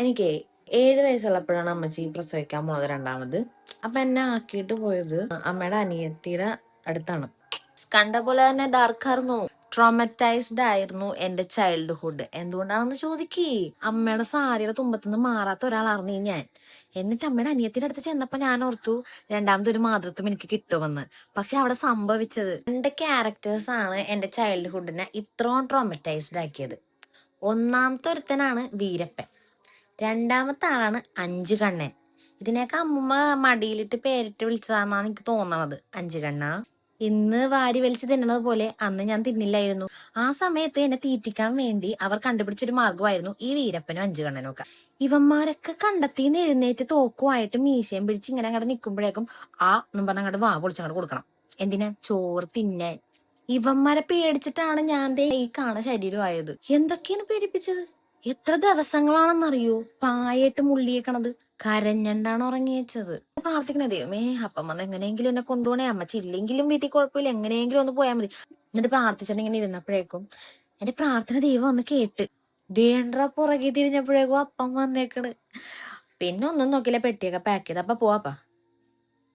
എനിക്ക് 7 വയസ്സുള്ളപ്പോഴാണ് അമ്മച്ചി പ്രസവിക്കാൻ പോണത് രണ്ടാമത്. അപ്പൊ എന്നെ ആക്കിയിട്ട് പോയത് അമ്മയുടെ അനിയത്തിയുടെ അടുത്താണ്. കണ്ട പോലെ തന്നെ ഡാർക്ക് ആയിരുന്നു, ട്രോമറ്റൈസ്ഡ് ആയിരുന്നു എന്റെ ചൈൽഡ്ഹുഡ്. എന്തുകൊണ്ടാണെന്ന് ചോദിക്കേ, അമ്മയുടെ സാരിയുടെ തുമ്പത്തുനിന്ന് മാറാത്ത ഒരാളായിരുന്നു ഞാൻ. എന്നിട്ട് അമ്മയുടെ അനിയത്തിന്റെ അടുത്ത് ചെന്നപ്പോ ഞാൻ ഓർത്തു രണ്ടാമതൊരു മാതൃത്വം എനിക്ക് കിട്ടുമെന്ന്. പക്ഷെ അവിടെ സംഭവിച്ചത് 2 ക്യാരക്ടേഴ്സ് ആണ് എന്റെ ചൈൽഡ്ഹുഡിനെ ഇത്രയും ട്രോമറ്റൈസ്ഡ് ആക്കിയത്. ഒന്നാമത്തെ ഒരുത്തനാണ് വീരപ്പൻ, രണ്ടാമത്തെ ആളാണ് അഞ്ചു കണ്ണൻ. ഇതിനൊക്കെ അമ്മൂമ്മ മടിയിലിട്ട് പേരിട്ട് വിളിച്ചതാണെന്നാണ് എനിക്ക് തോന്നണത്. അഞ്ചു കണ്ണ, ഇന്ന് വാരി വലിച്ച് തിന്നണത് പോലെ അന്ന് ഞാൻ തിന്നില്ലായിരുന്നു. ആ സമയത്ത് എന്നെ തീറ്റിക്കാൻ വേണ്ടി അവർ കണ്ടുപിടിച്ചൊരു മാർഗമായിരുന്നു ഈ വീരപ്പനും അഞ്ചു കണ്ണനും ഒക്കെ. ഇവന്മാരൊക്കെ കണ്ടെത്തിന്ന് എഴുന്നേറ്റ് തോക്കുമായിട്ട് മീശയും പിടിച്ച് ഇങ്ങനെ അങ്ങോട്ട് നിൽക്കുമ്പോഴേക്കും എന്നും പറഞ്ഞ അങ്ങോട്ട് വാ പൊളിച്ചങ്ങോട്ട് കൊടുക്കണം. എന്തിനാ? ചോറ് തിന്നാൻ. ഇവന്മാരെ പേടിച്ചിട്ടാണ് ഞാൻ ഈ കാണ ശരീരമായത്. എന്തൊക്കെയാണ് പേടിപ്പിച്ചത്? എത്ര ദിവസങ്ങളാണെന്നറിയോ പായിട്ട് മുള്ളിയേക്കണത്. കരഞ്ഞണ്ടാണ് ഉറങ്ങിയേച്ചത്. പ്രാർത്ഥിക്കണേ, ദൈവമേ അപ്പം വന്ന് എങ്ങനെയെങ്കിലും എന്നെ കൊണ്ടുപോണേ, അമ്മച്ചി ഇല്ലെങ്കിലും വീട്ടിൽ കുഴപ്പമില്ല, എങ്ങനെയെങ്കിലും ഒന്ന് പോയാൽ മതി. എന്നിട്ട് പ്രാർത്ഥിച്ചിട്ട് ഇങ്ങനെ ഇരുന്നപ്പോഴേക്കും എന്റെ പ്രാർത്ഥന ദൈവം ഒന്ന് കേട്ട് ദേണ്ട പുറകെ തിരിഞ്ഞപ്പോഴേക്കും അപ്പം വന്നേക്കണ്. പിന്നെ ഒന്നും നോക്കില്ല, പെട്ടിയൊക്കെ പാക്ക് ചെയ്ത്. അപ്പൊ പോവാപ്പാ.